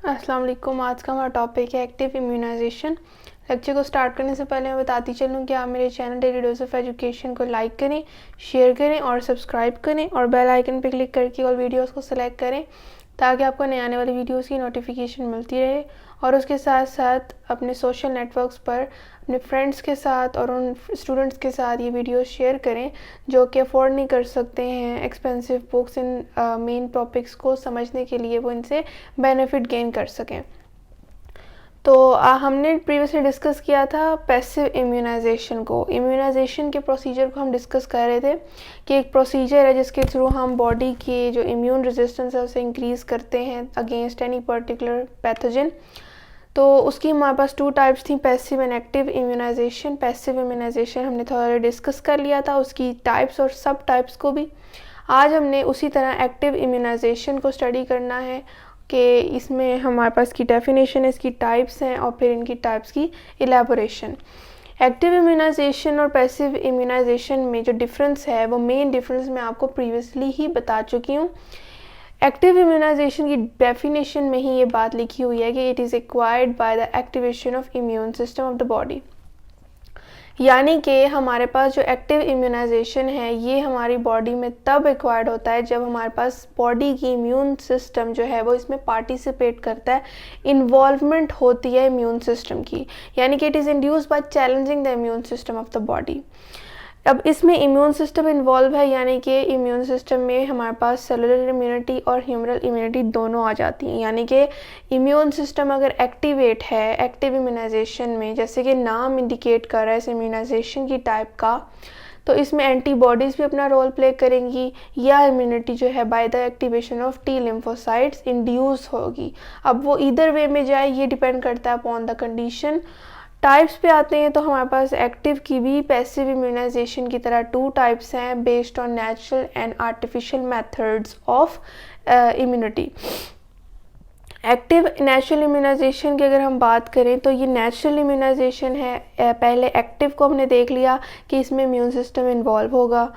अस्सलाम वालेकुम। आज का हमारा टॉपिक है एक्टिव इम्यूनाइजेशन। लेक्चर को स्टार्ट करने से पहले मैं बताती चलूँ कि आप मेरे channel daily dose of education को लाइक करें, शेयर करें और सब्सक्राइब करें और बेल आइकन पर क्लिक करके ऑल वीडियोस को सिलेक्ट करें ताकि आपको नए आने वाली वीडियोस की नोटिफिकेशन मिलती रहे। और उसके साथ साथ अपने सोशल नेटवर्क्स पर अपने फ्रेंड्स के साथ और उन स्टूडेंट्स के साथ ये वीडियो शेयर करें जो कि अफोर्ड नहीं कर सकते हैं एक्सपेंसिव बुक्स इन मेन टॉपिक्स को समझने के लिए, वो इनसे बेनिफिट गेन कर सकें। तो हमने प्रीवियसली डिस्कस किया था पैसिव इम्यूनाइजेशन को। इम्यूनाइजेशन के प्रोसीजर को हम डिस्कस कर रहे थे कि एक प्रोसीजर है जिसके थ्रू हम बॉडी के जो इम्यून रेजिस्टेंस है उसे इंक्रीज़ करते हैं अगेंस्ट एनी पर्टिकुलर पैथोजन। तो उसकी हमारे पास टू टाइप्स थी, passive and active immunisation. Passive immunisation हमने थोड़ा डिस्कस कर लिया था, उसकी टाइप्स और सब टाइप्स को भी। आज हमने उसी तरह एक्टिव इम्यूनाइजेशन को स्टडी करना है कि इसमें हमारे पास की डेफिनेशन है, इसकी टाइप्स हैं और फिर इनकी टाइप्स की एलैबोरेशन। एक्टिव इम्यूनाइजेशन और पैसिव इम्यूनाइजेशन में जो डिफरेंस है वो मेन डिफरेंस मैं आपको प्रीवियसली ही बता चुकी हूँ। एक्टिव इम्यूनाइजेशन की डेफिनेशन में ही ये बात लिखी हुई है कि it is acquired by the activation of immune system of the body. यानी कि हमारे पास जो एक्टिव इम्यूनाइजेशन है ये हमारी बॉडी में तब एक्वायर्ड होता है जब हमारे पास बॉडी की इम्यून सिस्टम जो है वो इसमें पार्टिसिपेट करता है, इन्वॉल्वमेंट होती है इम्यून सिस्टम की, यानी कि it is induced by challenging the immune system of the body. अब इसमें इम्यून सिस्टम इन्वॉल्व है, यानी कि इम्यून सिस्टम में हमारे पास सेलुलर इम्यूनिटी और ह्यूमरल इम्यूनिटी दोनों आ जाती हैं। यानी कि इम्यून सिस्टम अगर एक्टिवेट है एक्टिव इम्यूनाइजेशन में, जैसे कि नाम इंडिकेट कर रहा है इस इम्यूनाइजेशन की टाइप का, तो इसमें एंटीबॉडीज़ भी अपना रोल प्ले करेंगी या इम्यूनिटी जो है by the activation of T lymphocytes induce होगी। अब वो इधर वे में जाए ये डिपेंड करता है अपॉन द कंडीशन। टाइप्स पे आते हैं तो हमारे पास एक्टिव की भी पैसिव इम्यूनाइजेशन की तरह टू टाइप्स हैं based on natural and artificial methods of immunity. Active natural immunisation की अगर हम बात करें तो ये नेचुरल इम्यूनाइजेशन है। पहले एक्टिव को हमने देख लिया कि इसमें इम्यून सिस्टम इन्वॉल्व होगा,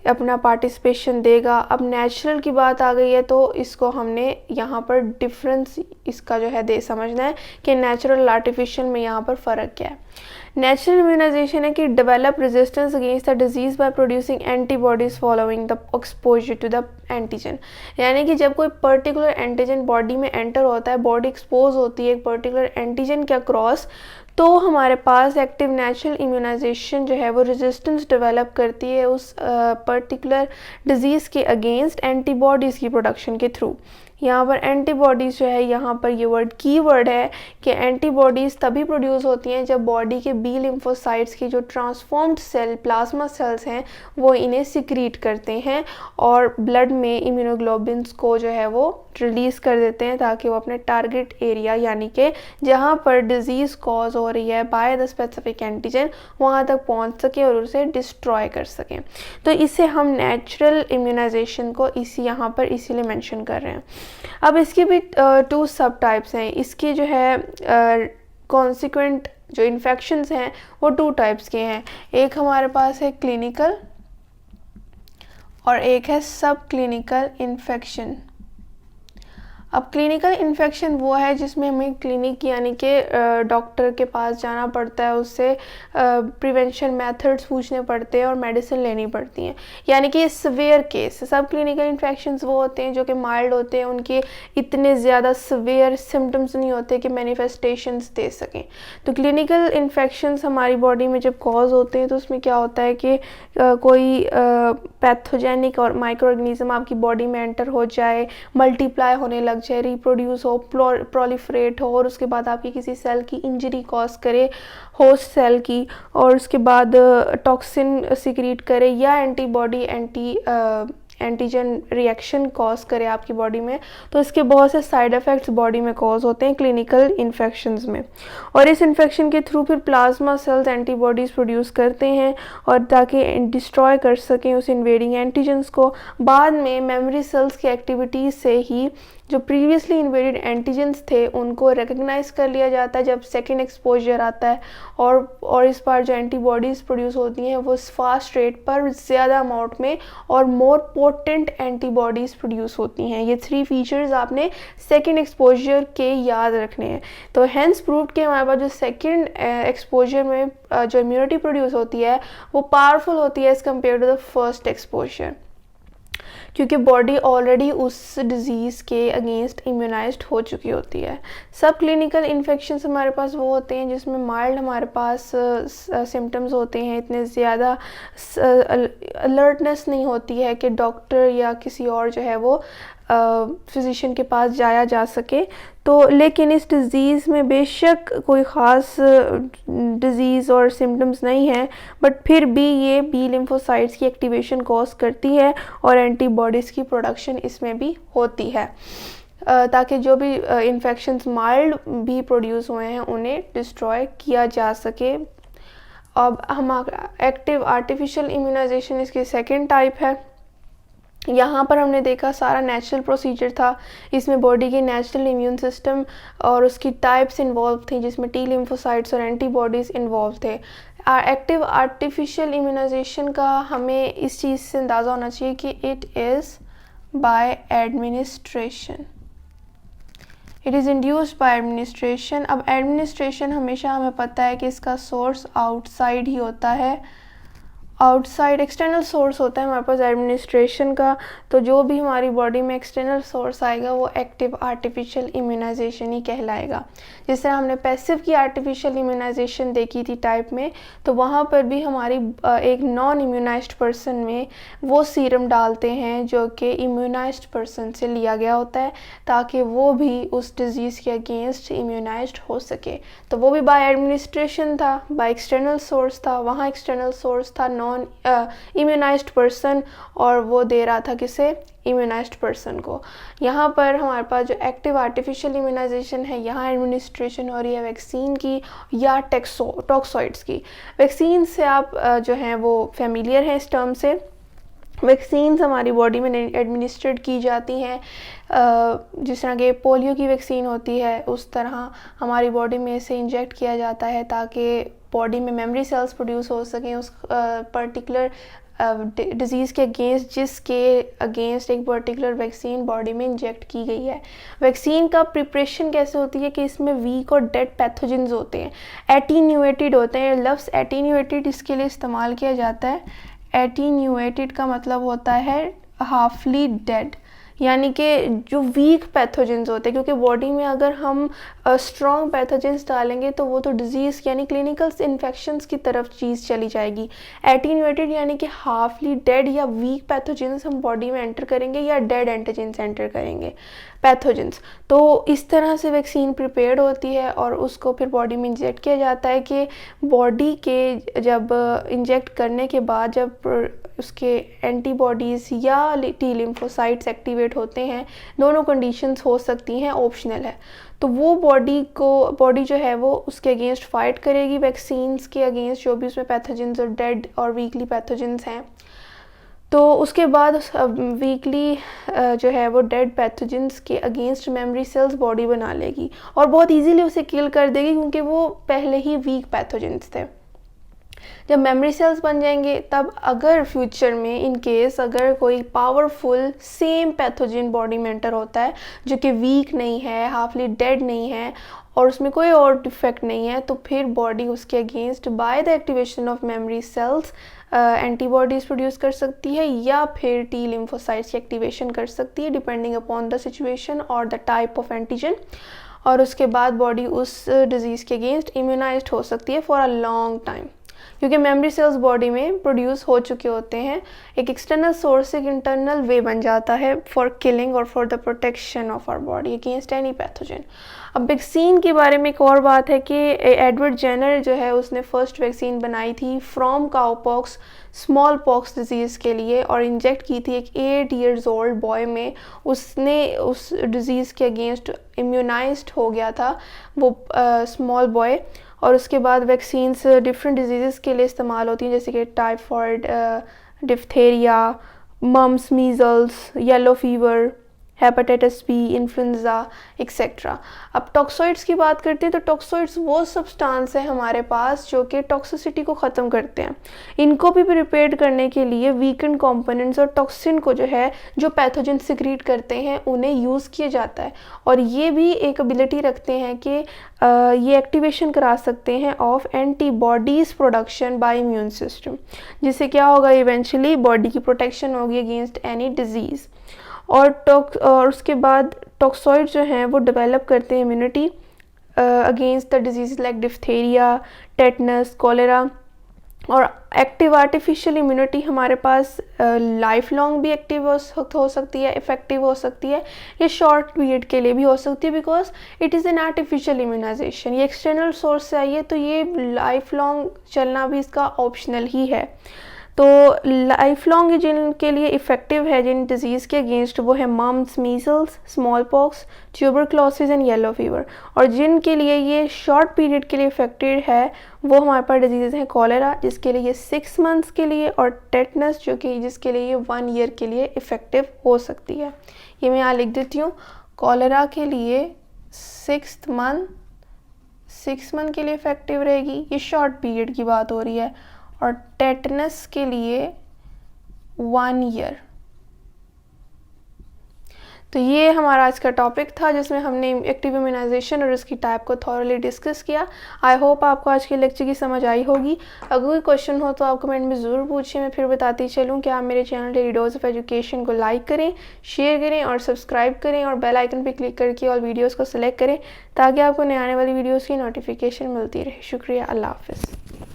अपना पार्टिसिपेशन देगा। अब नेचुरल की बात आ गई है तो इसको हमने यहाँ पर डिफरेंस इसका जो है दे समझना है कि नेचुरल और आर्टिफिशियल में यहाँ पर फ़र्क क्या है। नेचुरल इम्यूनाइजेशन है कि develop resistance against the disease by producing antibodies following the exposure to the antigen. यानी कि जब कोई पर्टिकुलर एंटीजन बॉडी में एंटर होता है, बॉडी एक्सपोज होती है एक पर्टिकुलर एंटीजन के अक्रॉस, तो हमारे पास एक्टिव नेचुरल इम्यूनाइजेशन जो है वो रेजिस्टेंस डेवलप करती है उस पर्टिकुलर डिजीज़ के अगेंस्ट एंटीबॉडीज़ की प्रोडक्शन के थ्रू। यहाँ पर एंटीबॉडीज़ जो है, यहाँ पर ये वर्ड की वर्ड है कि एंटीबॉडीज़ तभी प्रोड्यूस होती हैं जब बॉडी के बी लिम्फोसाइट्स की जो ट्रांसफॉर्म्ड सेल प्लाज्मा सेल्स हैं वो इन्हें सिक्रीट करते हैं और ब्लड में इम्यूनोग्लोबिन्स को जो है वो रिलीज़ कर देते हैं ताकि वो अपने टारगेट एरिया, यानी कि जहाँ पर डिज़ीज़ कॉज हो रही है बाय द स्पेसिफिक एंटीजन, वहाँ तक पहुँच सकें और उसे डिस्ट्रॉय कर सकें। तो इसे हम नेचुरल इम्यूनाइजेशन को यहाँ पर इसीलिए मेंशन कर रहे हैं। अब इसके भी टू सब टाइप्स हैं। इसके जो है कॉन्सिक्वेंट जो इन्फेक्शंस हैं वो टू टाइप्स के हैं। एक हमारे पास है क्लिनिकल और एक है सब क्लिनिकल इन्फेक्शन। अब क्लिनिकल इन्फेक्शन वो है जिसमें हमें क्लिनिक यानी कि डॉक्टर के पास जाना पड़ता है, उससे प्रिवेंशन मेथड्स पूछने पड़ते हैं और मेडिसिन लेनी पड़ती हैं, यानी कि सवेयर केस। सब क्लिनिकल इन्फेक्शंस वो होते हैं जो कि माइल्ड होते हैं, उनके इतने ज़्यादा सवेयर सिम्टम्स नहीं होते कि मैनिफेस्टेशंस दे सकें। तो क्लिनिकल इन्फेक्शंस हमारी बॉडी में जब कॉज होते हैं तो उसमें क्या होता है कि कोई पैथोजेनिक और माइक्रो ऑर्गेनिज्म आपकी बॉडी में एंटर हो जाए, मल्टीप्लाई होने लग जाए, रिप्रोड्यूस हो, प्रोलिफरेट हो और उसके बाद आपकी किसी सेल की इंजरी कॉज करे, होस्ट सेल की, और उसके बाद टॉक्सिन सिक्रीट करे या एंटीबॉडी एंटीजन रिएक्शन कॉज करे आपकी बॉडी में, तो इसके बहुत से साइड इफ़ेक्ट्स बॉडी में कॉज होते हैं क्लिनिकल इन्फेक्शंस में। और इस इन्फेक्शन के थ्रू फिर प्लाज्मा सेल्स एंटीबॉडीज़ प्रोड्यूस करते हैं और ताकि डिस्ट्रॉय कर सकें उस इन्वेडिंग एंटीजन्स को। बाद में मेमोरी सेल्स की एक्टिविटीज़ से ही जो प्रीवियसली इन्वेडेड एंटीजेंस थे उनको रिकग्नाइज कर लिया जाता है जब सेकेंड एक्सपोजर आता है, और इस बार जो एंटीबॉडीज़ प्रोड्यूस होती हैं वो फास्ट रेट पर ज़्यादा अमाउंट में और मोर पोटेंट एंटीबॉडीज़ प्रोड्यूस होती हैं। ये 3 फीचर्स आपने सेकेंड एक्सपोजर के याद रखने हैं। तो हैंस प्रूव्ड कि हमारे पास जो सेकेंड एक्सपोजर में जो इम्यूनिटी प्रोड्यूस होती है वो पावरफुल होती है as compare to the first exposure, क्योंकि बॉडी ऑलरेडी उस डिज़ीज़ के अगेंस्ट इम्यूनाइज्ड हो चुकी होती है। सब क्लिनिकल इन्फेक्शंस हमारे पास वो होते हैं जिसमें माइल्ड हमारे पास सिम्टम्स होते हैं, इतने ज़्यादा अलर्टनेस नहीं होती है कि डॉक्टर या किसी और जो है वो फिजिशियन के पास जाया जा सके। तो लेकिन इस डिज़ीज़ में बेशक कोई ख़ास डिज़ीज़ और सिम्टम्स नहीं है, बट फिर भी ये बी लिम्फोसाइट्स की एक्टिवेशन कॉज करती है और एंटीबॉडीज़ की प्रोडक्शन इसमें भी होती है, ताकि जो भी इन्फेक्शंस माइल्ड भी प्रोड्यूस हुए हैं उन्हें डिस्ट्रॉय किया जा सके। अब हमारा एक्टिव आर्टिफिशियल इम्यूनाइजेशन इसकी सेकेंड टाइप है। यहाँ पर हमने देखा सारा नेचुरल प्रोसीजर था, इसमें बॉडी के नेचुरल इम्यून सिस्टम और उसकी टाइप्स इन्वॉल्व थी जिसमें टी लिम्फोसाइट्स और एंटीबॉडीज़ इन्वॉल्व थे। एक्टिव आर्टिफिशियल इम्यूनाइजेशन का हमें इस चीज़ से अंदाज़ा होना चाहिए कि it is by administration, it is induced by administration. अब एडमिनिस्ट्रेशन हमेशा हमें पता है कि इसका सोर्स आउटसाइड ही होता है, आउटसाइड एक्सटर्नल सोर्स होता है हमारे पास एडमिनिस्ट्रेशन का। तो जो भी हमारी बॉडी में एक्सटर्नल सोर्स आएगा वो एक्टिव आर्टिफिशियल इम्यूनाइजेशन ही कहलाएगा। जिस तरह हमने पैसिव की आर्टिफिशियल इम्यूनाइजेशन देखी थी टाइप में, तो वहाँ पर भी हमारी एक नॉन इम्यूनाइज्ड पर्सन में वो सीरम डालते हैं जो कि इम्यूनाइज्ड पर्सन से लिया गया होता है, ताकि वो भी उस डिज़ीज़ के अगेंस्ट इम्यूनाइज्ड हो सके। तो वो भी बाय एडमिनिस्ट्रेशन था, बाय एक्सटर्नल सोर्स था। वहाँ एक्सटर्नल सोर्स था नॉन इम्यूनाइज्ड पर्सन और वो दे रहा था किसे, इम्यूनाइज्ड पर्सन को। यहाँ पर हमारे पास जो एक्टिव आर्टिफिशियल इम्यूनाइजेशन है, यहाँ एडमिनिस्ट्रेशन हो रही है वैक्सीन की या टॉक्सॉइड्स की। वैक्सीन से आप जो हैं वो फेमिलियर हैं इस टर्म से। वैक्सीन्स हमारी बॉडी में एडमिनिस्ट्रेट की जाती हैं, जिस तरह के पोलियो की वैक्सीन होती है उस तरह हमारी बॉडी में इसे इंजेक्ट किया जाता है ताकि बॉडी में मेमोरी सेल्स प्रोड्यूस हो सकें उस पर्टिकुलर डिज़ीज़ के अगेंस्ट जिसके अगेंस्ट एक पर्टिकुलर वैक्सीन बॉडी में इंजेक्ट की गई है। वैक्सीन का प्रिपरेशन कैसे होती है कि इसमें वीक और डेड पैथोजेंस होते हैं, एटीन्यूएटेड होते हैं। लफ्ज़ एटीन्यूएटेड इसके लिए इस्तेमाल किया जाता है। एटीन्यूएटेड का मतलब होता है हाफली डेड, यानी कि जो वीक पैथोजेंस होते हैं, क्योंकि बॉडी में अगर हम स्ट्रॉन्ग पैथोजेंस डालेंगे तो वो तो डिजीज़ यानी क्लिनिकल इन्फेक्शंस की तरफ चीज़ चली जाएगी। एटीन्यूएटेड यानी कि हाफली डेड या वीक पैथोजेंस हम बॉडी में एंटर करेंगे या डेड एंटीजेंस एंटर करेंगे पैथोजेंस। तो इस तरह से वैक्सीन प्रिपेयर्ड होती है और उसको फिर बॉडी में इंजेक्ट किया जाता है कि बॉडी के जब इंजेक्ट करने के बाद जब उसके एंटीबॉडीज़ या टी लिम्फोसाइट्स एक्टिवेट होते हैं, दोनों कंडीशंस हो सकती हैं, ऑप्शनल है। तो वो बॉडी जो है वो उसके अगेंस्ट फाइट करेगी वैक्सीन्स के अगेंस्ट जो भी उसमें पैथोजेंस और डेड और वीकली पैथोजेंस हैं। तो उसके बाद वीकली जो है वो डेड पैथोजेंस के अगेंस्ट मेमोरी सेल्स बॉडी बना लेगी और बहुत इजीली उसे किल कर देगी, क्योंकि वो पहले ही वीक पैथोजेंस थे। जब मेमोरी सेल्स बन जाएंगे तब अगर फ्यूचर में इन केस अगर कोई पावरफुल सेम पैथोजन बॉडी में एंटर होता है जो कि वीक नहीं है, हाफली डेड नहीं है और उसमें कोई और डिफेक्ट नहीं है, तो फिर बॉडी उसके against by the activation of memory cells antibodies produce कर सकती है या फिर टी लिम्फोसाइट्स की एक्टिवेशन कर सकती है, डिपेंडिंग अपॉन द सिचुएशन और द टाइप ऑफ एंटीजन। और उसके बाद बॉडी उस डिज़ीज़ के अगेंस्ट इम्यूनाइज्ड हो सकती है फॉर अ लॉन्ग टाइम, क्योंकि मेमोरी सेल्स बॉडी में प्रोड्यूस हो चुके होते हैं। एक एक्सटर्नल सोर्स एक इंटरनल वे बन जाता है फॉर किलिंग और for the protection of our body against any pathogen. अब वैक्सीन के बारे में एक और बात है कि एडवर्ड जेनर जो है उसने फर्स्ट वैक्सीन बनाई थी from cowpox small pox disease के लिए और इंजेक्ट की थी एक 8 years old बॉय में। उसने उस डिज़ीज़ के अगेंस्ट इम्यूनाइज्ड हो गया था वो स्मॉल बॉय। और उसके बाद वैक्सीन्स डिफरेंट डिजीज़ के लिए इस्तेमाल होती हैं, जैसे कि typhoid, diphtheria, mumps, measles, yellow fever, hepatitis B, influenza etcetera. अब टॉक्सोइड्स की बात करते हैं तो टॉक्सोइड्स वो सब्सटेंस है हमारे पास जो कि टॉक्सिसिटी को ख़त्म करते हैं। इनको भी प्रिपेयर करने के लिए वीकेंड कंपोनेंट्स और टॉक्सिन को जो है जो पैथोजन सिक्रीट करते हैं उन्हें यूज़ किया जाता है, और ये भी एक एबिलिटी रखते हैं कि ये एक्टिवेशन करा सकते हैं of antibodies production by immune system, जिससे क्या होगा इवेंचुअली बॉडी की प्रोटेक्शन होगी अगेंस्ट एनी डिजीज़। और उसके बाद टॉक्सोइड जो हैं वो डेवलप करते हैं immunity against the disease like diphtheria, tetanus, cholera. और एक्टिव आर्टिफिशियल इम्यूनिटी हमारे पास लाइफ लॉन्ग भी एक्टिव हो सकती है, इफ़ेक्टिव हो सकती है, ये शॉर्ट पीरियड के लिए भी हो सकती है, because it is an artificial immunisation. ये एक्सटर्नल सोर्स से आई है तो ये लाइफ लॉन्ग चलना भी इसका ऑप्शनल ही है। तो लाइफ लॉन्ग जिनके लिए इफ़ेक्टिव है जिन डिजीज़ के अगेंस्ट वो है mumps, measles, smallpox, tuberculosis and yellow fever. और जिनके लिए ये शॉर्ट पीरियड के लिए इफ़ेक्टेड है वो हमारे पास डिजीज़ हैं कॉलेरा जिसके लिए ये 6 मंथ्स के लिए, और टेटनस जो कि जिसके लिए ये 1 ईयर के लिए इफ़ेक्टिव हो सकती है। ये मैं यहाँ लिख देती हूँ, कॉलेरा के लिए 6 मंथ के लिए इफ़ेक्टिव रहेगी, ये शॉर्ट पीरियड की बात हो रही है, और टेटनस के लिए 1 ईयर। तो ये हमारा आज का टॉपिक था जिसमें हमने एक्टिव इम्यूनाइजेशन और उसकी टाइप को थॉरली डिस्कस किया। आई होप आपको आज के लेक्चर की समझ आई होगी। अगर कोई क्वेश्चन हो तो आप कमेंट में ज़रूर पूछिए, मैं फिर बताती चलूँ कि आप मेरे channel daily dose of education को लाइक करें, शेयर करें और सब्सक्राइब करें, और बेल आइकन पर क्लिक करके ऑल वीडियोज़ को सिलेक्ट करें ताकि आपको नए आने वाली वीडियोज़ की नोटिफिकेशन मिलती रहे। शुक्रिया, अल्लाह हाफ़िज़।